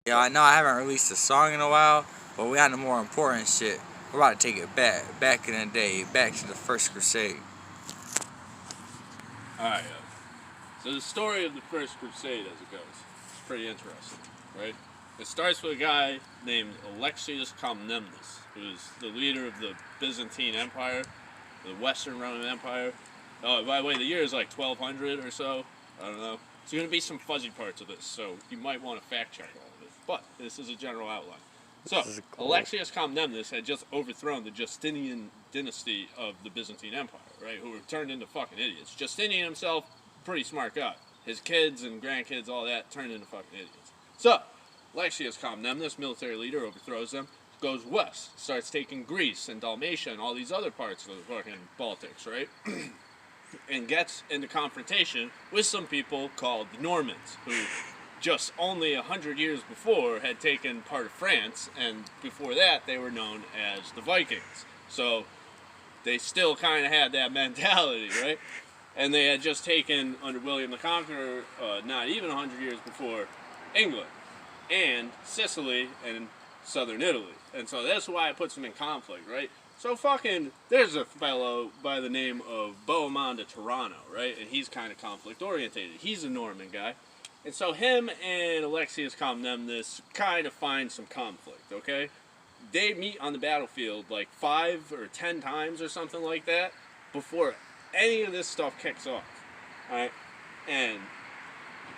Yeah, I know I haven't released a song in a while, but we got the more important shit. We're about to take it back. Back in the day. Back to the First Crusade. Alright, so the story of the First Crusade, as it goes, is pretty interesting, right? It starts with a guy named Alexius Comnenus, who's the leader of the Byzantine Empire, the Western Roman Empire. Oh, by the way, the year is like 1200 or so. I don't know. There's going to be some fuzzy parts of this, so you might want to fact check all of it. But this is a general outline. So, Alexius Comnenus had just overthrown the Justinian dynasty of the Byzantine Empire, right? Who were turned into fucking idiots. Justinian himself, pretty smart guy. His kids and grandkids, all that, turned into fucking idiots. So, Alexius Comnenus, military leader, overthrows them, goes west, starts taking Greece and Dalmatia and all these other parts of the fucking Baltics, right? And gets into confrontation with some people called the Normans, who just only 100 years before had taken part of France, and before that they were known as the Vikings. So they still kind of had that mentality, right? And they had just taken, under William the Conqueror, not even 100 years before, England and Sicily and southern Italy. And so that's why it puts them in conflict, right? So fucking, there's a fellow by the name of Bohemond of Tirano, right? And he's kind of conflict orientated. He's a Norman guy. And so him and Alexius Comnenus kind of find some conflict, okay? They meet on the battlefield like 5 or 10 times or something like that before any of this stuff kicks off, alright? And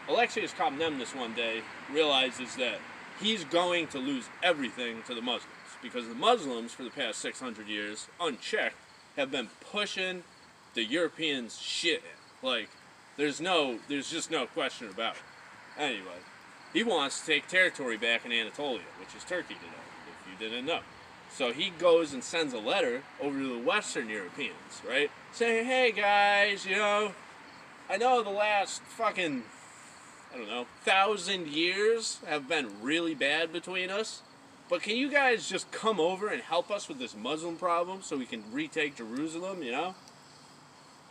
Alexius Comnenus one day realizes that he's going to lose everything to the Muslims, because the Muslims, for the past 600 years, unchecked, have been pushing the Europeans' shit in. Like, there's just no question about it. Anyway, he wants to take territory back in Anatolia, which is Turkey today, if you didn't know. So he goes and sends a letter over to the Western Europeans, right? Saying, hey guys, I know the last fucking, 1,000 years have been really bad between us, but can you guys just come over and help us with this Muslim problem so we can retake Jerusalem,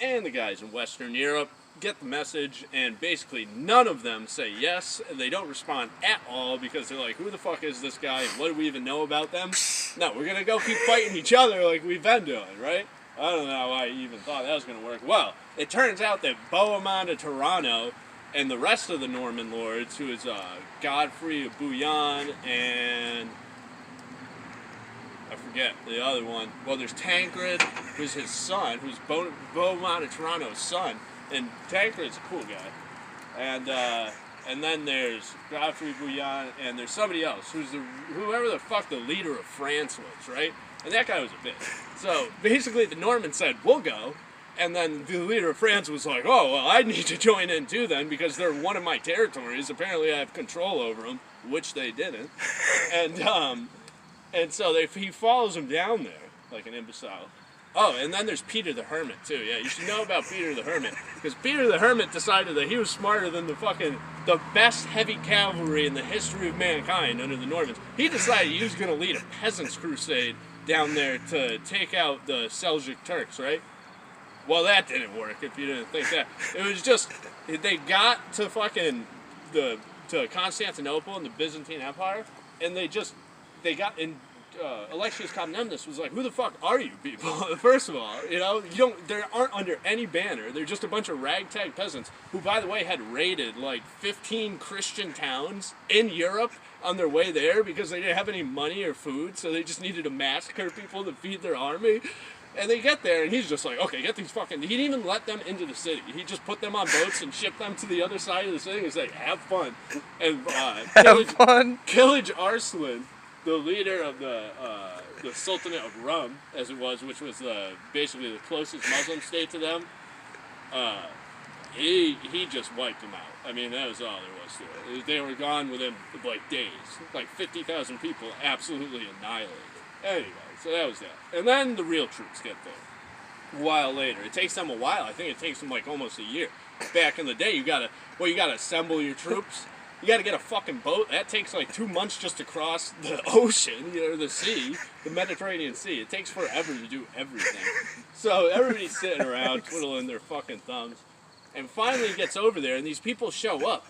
And the guys in Western Europe get the message, and basically none of them say yes, and they don't respond at all, because they're like, who the fuck is this guy, and what do we even know about them? No, we're gonna go keep fighting each other like we've been doing, right? I don't know why you even thought that was gonna work. Well, it turns out that Bohemond of Tirano and the rest of the Norman lords, who is Godfrey of Bouillon and I forget the other one. Well, there's Tancred, who's his son, who's Bohemond of Tirano's son, and Tancred's a cool guy. And then there's Godfrey Bouillon, and there's somebody else, whoever the fuck the leader of France was, right? And that guy was a bitch. So basically the Normans said, we'll go. And then the leader of France was like, oh, well, I need to join in too then, because they're one of my territories. Apparently I have control over them, which they didn't. And so he follows him down there like an imbecile. Oh, and then there's Peter the Hermit too. Yeah, you should know about Peter the Hermit, because Peter the Hermit decided that he was smarter than the best heavy cavalry in the history of mankind under the Normans. He decided he was going to lead a peasants' crusade down there to take out the Seljuk Turks, right? Well, that didn't work, if you didn't think that. It was just, they got to to Constantinople and the Byzantine Empire, and Alexius Comnenus was like, who the fuck are you people? First of all, they aren't under any banner. They're just a bunch of ragtag peasants who, by the way, had raided like 15 Christian towns in Europe on their way there because they didn't have any money or food, so they just needed to massacre people to feed their army. And they get there, and he's just like, okay, get these fucking... He didn't even let them into the city. He just put them on boats and shipped them to the other side of the city. He's like, have fun. And Kilij Arslan, the leader of the Sultanate of Rum, as it was, which was basically the closest Muslim state to them, he just wiped them out. I mean, that was all there was to it. They were gone within, like, days. Like, 50,000 people absolutely annihilated. Anyway. So that was that. And then the real troops get there a while later. It takes them a while. I think it takes them like almost a year. Back in the day, you gotta assemble your troops. You gotta get a fucking boat. That takes like 2 months just to cross the ocean, the sea, the Mediterranean Sea. It takes forever to do everything. So everybody's sitting around twiddling their fucking thumbs. And finally it gets over there, and these people show up.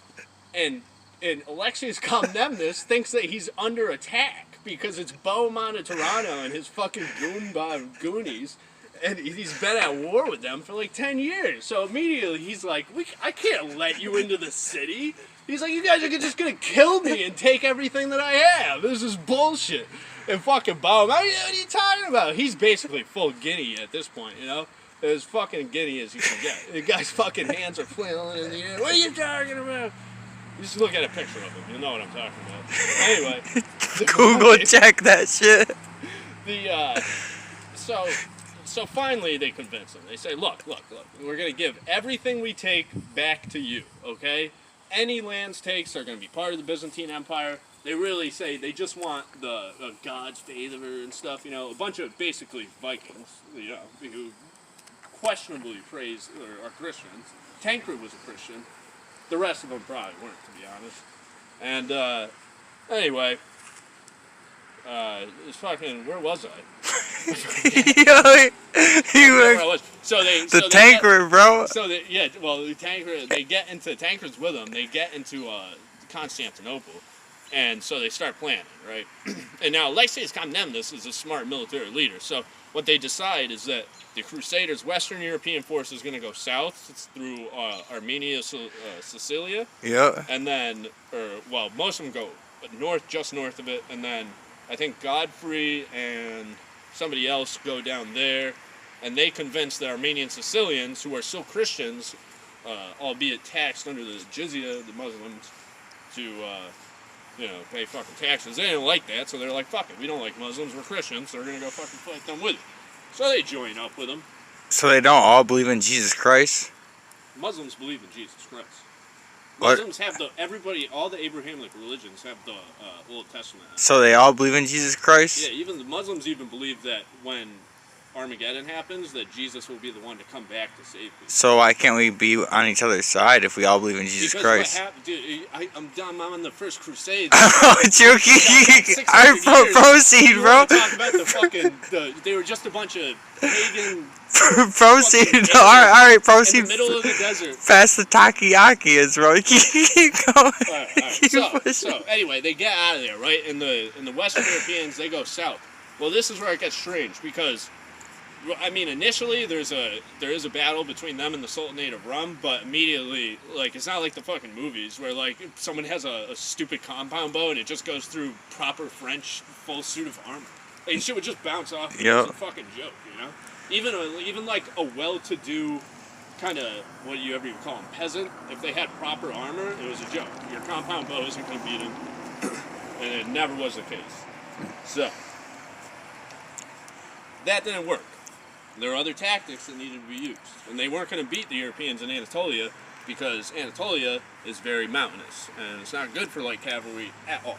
And And Alexius Comnenus thinks that he's under attack because it's Bo Montetirano and his fucking goonies, and he's been at war with them for like 10 years. So immediately he's like, I can't let you into the city. He's like, you guys are just gonna kill me and take everything that I have. This is bullshit. And fucking Bo, what are you talking about? He's basically full guinea at this point, you know? As fucking guinea as you can get. The guy's fucking hands are flailing in the air. What are you talking about? Just look at a picture of him. You'll know what I'm talking about. Anyway. Google check that shit. So finally they convince him. They say, look. We're going to give everything we take back to you, okay? Any lands takes are going to be part of the Byzantine Empire. They really say they just want the God's favor and stuff, you know. A bunch of basically Vikings, you know, who questionably praise or are Christians. Tancred was a Christian. The rest of them probably weren't, to be honest. And anyway, it's fucking. Where was I? The Tancred, bro. So the Tancred. They get into Tancred's with them. They get into Constantinople, and so they start planning, right? And now Alexius Comnenus is a smart military leader. So what they decide is that the Crusaders' Western European force is going to go south. It's through Armenia, Sicilia. Yeah. And then, most of them go north, just north of it. And then I think Godfrey and somebody else go down there. And they convince the Armenian Sicilians, who are still Christians, albeit taxed under the jizya, the Muslims, to pay fucking taxes. They didn't like that, so they're like, fuck it, we don't like Muslims, we're Christians, so we're going to go fucking fight them with it. So they join up with them. So they don't all believe in Jesus Christ? Muslims believe in Jesus Christ. What? Muslims have all the Abrahamic religions have the Old Testament. So they all believe in Jesus Christ? Yeah, even the Muslims believe that when Armageddon happens, that Jesus will be the one to come back to save people. So why can't we be on each other's side if we all believe in Jesus Christ? Dude, I'm on the first crusade. Oh, Jokey! Alright, proceed, bro. Talking about the fucking, they were just a bunch of pagan. Proceed. Alright, proceed. In the middle of the desert. Fast the takoyaki is, bro. Keep going. All right. So anyway, they get out of there, right? And the Western Europeans, they go south. Well, this is where it gets strange because, I mean, initially there is a battle between them and the Sultanate of Rum, but immediately, like, it's not like the fucking movies where, like, someone has a stupid compound bow and it just goes through proper French full suit of armor. Like, shit would just bounce off. Yep. It's a fucking joke, you know? Even like a well-to-do kind of, what do you ever even call them, peasant, if they had proper armor, it was a joke. Your compound bow isn't going to beat them, and it never was the case. So, that didn't work. There were other tactics that needed to be used. And they weren't going to beat the Europeans in Anatolia because Anatolia is very mountainous. And it's not good for light cavalry at all.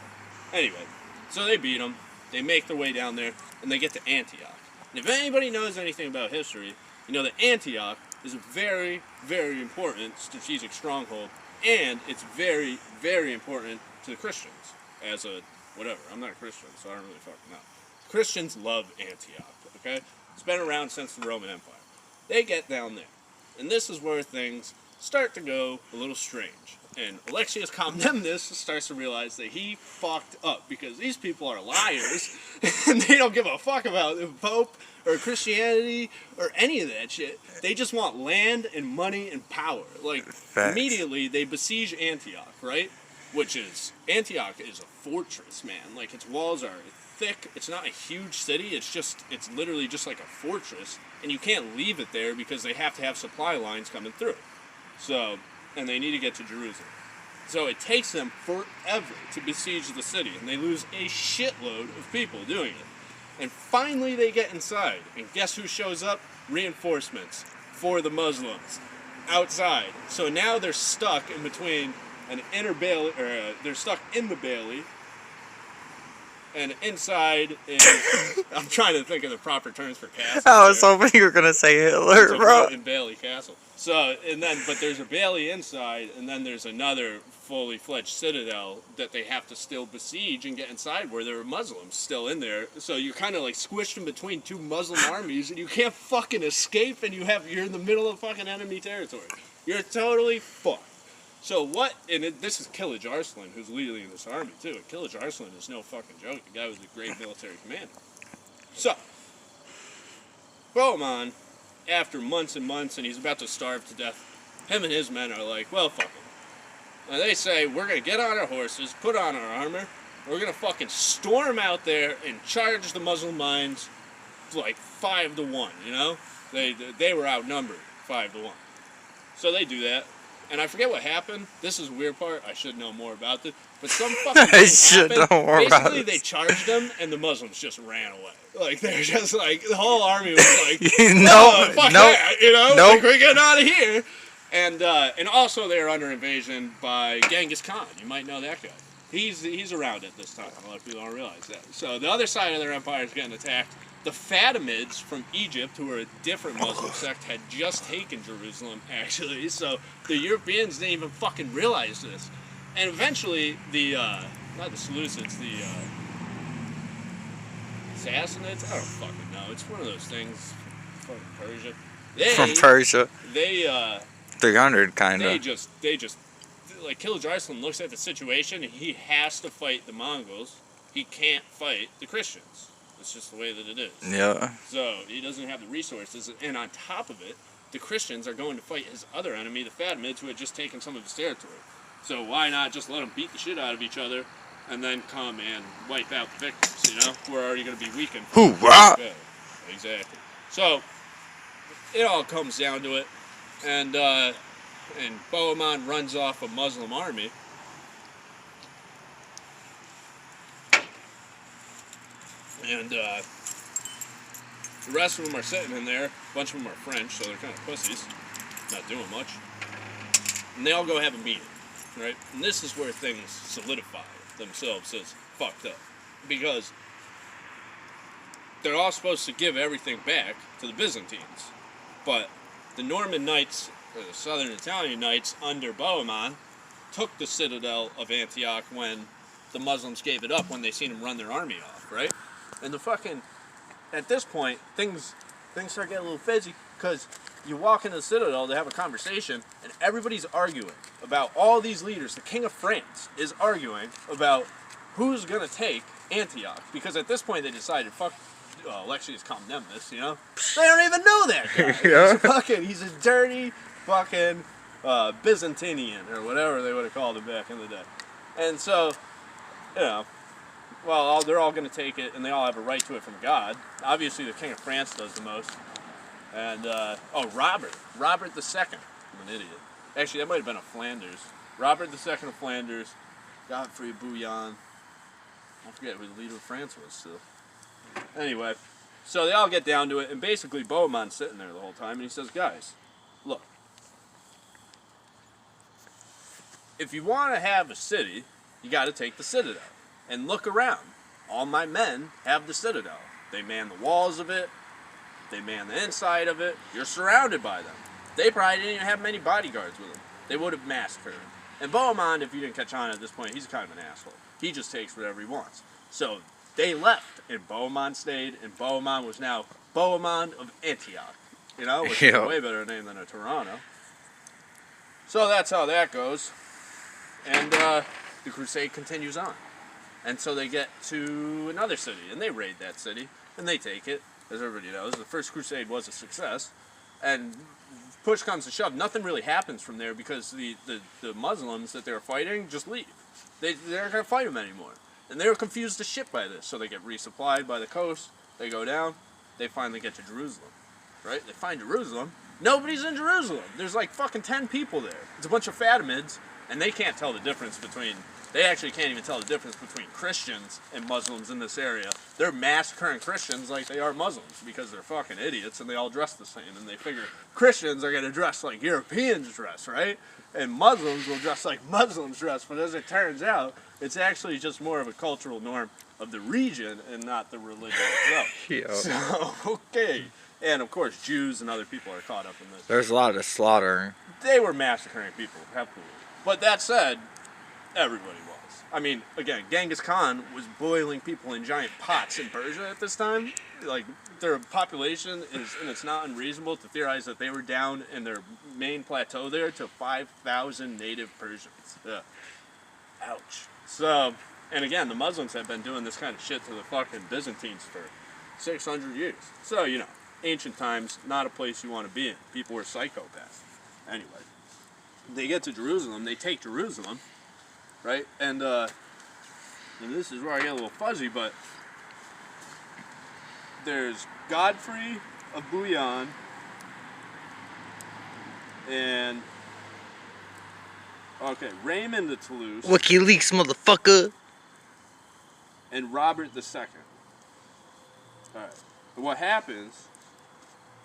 Anyway, so they beat them. They make their way down there. And they get to Antioch. And if anybody knows anything about history, you know that Antioch is a very, very important strategic stronghold. And it's very, very important to the Christians. As a, whatever, I'm not a Christian, so I don't really fucking know. Christians love Antioch, okay? It's been around since the Roman Empire. They get down there. And this is where things start to go a little strange. And Alexius Comnenus starts to realize that he fucked up because these people are liars and they don't give a fuck about the Pope or Christianity or any of that shit. They just want land and money and power. Like, Facts. Immediately they besiege Antioch, right? Antioch is a fortress, man. Like, its walls are thick. It's not a huge city. It's literally just like a fortress, and you can't leave it there because they have to have supply lines coming through. So, and they need to get to Jerusalem. So it takes them forever to besiege the city, and they lose a shitload of people doing it. And finally they get inside, and guess who shows up? Reinforcements for the Muslims outside. So now they're stuck in between an inner bailey, or they're stuck in the bailey. And inside is, I'm trying to think of the proper terms for castle. I was hoping you were going to say Hitler, bro. In Bailey Castle. So, but there's a bailey inside, and then there's another fully fledged citadel that they have to still besiege and get inside where there are Muslims still in there. So you're kind of like squished in between two Muslim armies, and you can't fucking escape, and you're in the middle of fucking enemy territory. You're totally fucked. So what? And this is Killage Arslan who's leading this army too. And Killage Arslan is no fucking joke. The guy was a great military commander. So Bohemond, after months and months, and he's about to starve to death, him and his men are like, well, fuck it. And they say, we're going to get on our horses, put on our armor, we're going to fucking storm out there and charge the Muslim lines like 5-1, you know? They were outnumbered 5-1. So they do that. And I forget what happened. This is the weird part. I should know more about this. But some fucking thing happened. Basically, they charged them, and the Muslims just ran away. Like, they're just like, the whole army was like, fuck that, you know? Like, we're getting out of here. And also they're under invasion by Genghis Khan. You might know that guy. He's around at this time. A lot of people don't realize that. So the other side of their empire is getting attacked. The Fatimids from Egypt, who are a different Muslim sect, had just taken Jerusalem, actually. So the Europeans didn't even fucking realize this. And eventually, not the Seleucids, the Sassanids? I don't fucking know. It's one of those things from Persia. From Persia. They, 300, kind of. They just, like, Killage Arslan looks at the situation, and he has to fight the Mongols. He can't fight the Christians. It's just the way that it is. Yeah. So he doesn't have the resources, and on top of it, the Christians are going to fight his other enemy, the Fatimids, who had just taken some of his territory. So why not just let them beat the shit out of each other, and then come and wipe out the victims? You know, we're already going to be weakened. Hoorah! Exactly. So it all comes down to it, and Bohemond runs off a Muslim army. And the rest of them are sitting in there. A bunch of them are French, so they're kind of pussies, not doing much. And they all go have a meeting, right? And this is where things solidify themselves as fucked up. Because they're all supposed to give everything back to the Byzantines. But the Norman Knights, or the Southern Italian Knights under Bohemond, took the citadel of Antioch when the Muslims gave it up, when they seen them run their army off, right? And at this point, things start getting a little fizzy, because you walk into the citadel to have a conversation, and everybody's arguing about all these leaders. The King of France is arguing about who's going to take Antioch, because at this point they decided, fuck Alexius Comnenus, you know? They don't even know that guy. He's a dirty fucking Byzantinian, or whatever they would have called him back in the day. And so, you know, well, they're all going to take it, and they all have a right to it from God. Obviously, the King of France does the most. And, Robert II. I'm an idiot. Actually, that might have been of Flanders. Robert II of Flanders, Godfrey Bouillon. I forget who the leader of France was still. Anyway, so they all get down to it, and basically Bohemond's sitting there the whole time, and he says, guys, look, if you want to have a city, you got to take the citadel. And look around. All my men have the citadel. They man the walls of it. They man the inside of it. You're surrounded by them. They probably didn't even have many bodyguards with them. They would have massacred him. And Bohemond, if you didn't catch on at this point, he's kind of an asshole. He just takes whatever he wants. So they left, and Bohemond stayed, and Bohemond was now Bohemond of Antioch. You know, which is a way better name than a Toronto. So that's how that goes. And the crusade continues on. And so they get to another city, and they raid that city, and they take it. As everybody knows, the first crusade was a success. And push comes to shove, nothing really happens from there, because the Muslims that they were fighting just leave. They aren't going to fight them anymore. And they were confused as shit by this. So they get resupplied by the coast, they go down, they finally get to Jerusalem. Right? They find Jerusalem. Nobody's in Jerusalem. There's like fucking 10 people there. It's a bunch of Fatimids, and they can't tell the difference between... They actually can't even tell the difference between Christians and Muslims in this area. They're massacring Christians like they are Muslims, because they're fucking idiots and they all dress the same. And they figure Christians are going to dress like Europeans dress, right? And Muslims will dress like Muslims dress. But as it turns out, it's actually just more of a cultural norm of the region and not the religion itself. So, okay. And of course, Jews and other people are caught up in this. There's a lot of slaughter. They were massacring people, absolutely. But that said, everybody was. I mean, again, Genghis Khan was boiling people in giant pots in Persia at this time. Like, their population is, and it's not unreasonable to theorize that they were down in their main plateau there to 5,000 native Persians. Yeah. Ouch. So, and again, the Muslims have been doing this kind of shit to the fucking Byzantines for 600 years. So, you know, ancient times, not a place you want to be in. People were psychopaths. Anyway, they get to Jerusalem, they take Jerusalem, right? And this is where I get a little fuzzy, but there's Godfrey of Bouillon and Raymond of Toulouse. WikiLeaks, motherfucker. And Robert II. Alright. And what happens,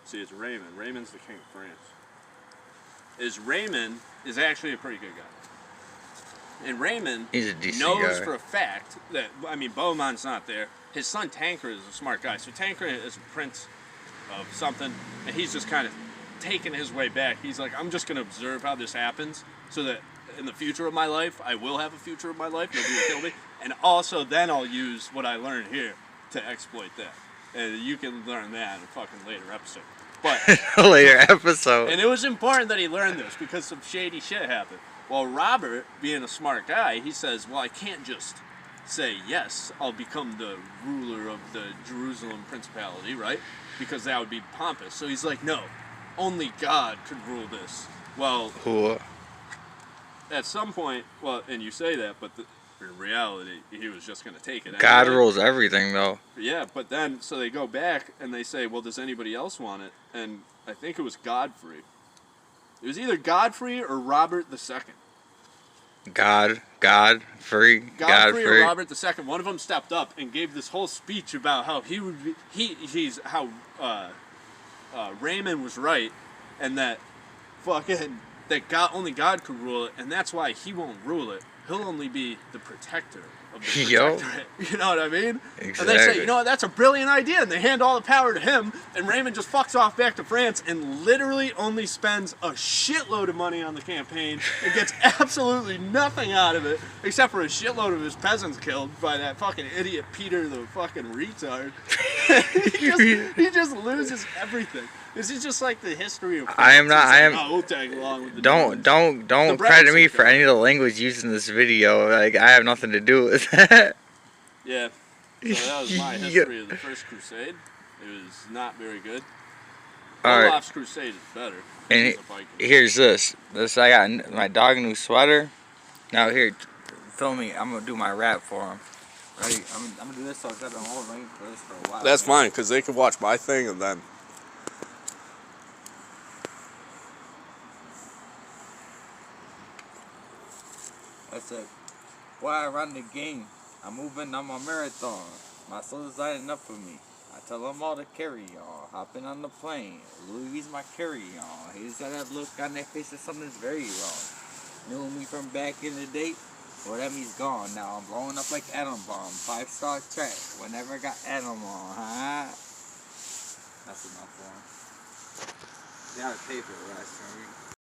see, it's Raymond. Raymond's the king of France. Raymond is actually a pretty good guy. And Raymond knows for a fact that, I mean, Bohemond's not there. His son Tancred is a smart guy. So Tancred is a prince of something, and he's just kind of taking his way back. He's like, I'm just going to observe how this happens so that in the future of my life, I will have a future of my life. Nobody will kill me. And also, then I'll use what I learned here to exploit that. And you can learn that in a fucking later episode. But later episode. And it was important that he learned this because some shady shit happened. Well, Robert, being a smart guy, he says, well, I can't just say, yes, I'll become the ruler of the Jerusalem principality, right? Because that would be pompous. So he's like, no, only God could rule this. Well, at some point, well, and you say that, but in reality, he was just going to take it. God rules everything, though. Yeah, but then, so they go back and they say, well, does anybody else want it? And I think it was Godfrey. It was either Godfrey or Robert II. Godfrey or Robert II. One of them stepped up and gave this whole speech about how he would be, Raymond was right, and that only God could rule it, and that's why he won't rule it. He'll only be the protector of the protectorate. You know what I mean? Exactly. And they say, you know what, that's a brilliant idea, and they hand all the power to him, and Raymond just fucks off back to France and literally only spends a shitload of money on the campaign and gets absolutely nothing out of it, except for a shitload of his peasants killed by that fucking idiot Peter the fucking retard. he just loses everything. This is just like the history of France. We'll tag along with the Don't credit me for any of the language used in this video. Like, I have nothing to do with that. Yeah. So that was my history of the First Crusade. It was not very good. Olaf's Crusade is better. And here's this. I got my dog a new sweater. Now here, film me. I'm gonna do my rap for him. Ready? I'm gonna do this so I've been holding for this for a while. That's fine, because they can watch my thing and then. That's it. Why I run the game? I'm moving on my marathon. My soul's lighting up for me. I tell them all to carry on. Hopping on the plane. Louis my carry on. Haters got that look on their face that something's very wrong. Knew me from back in the day? Well, that means gone. Now I'm blowing up like atom bomb. 5-star track. Whenever I got atom on, huh? That's enough for him. They gotta pay for the last time.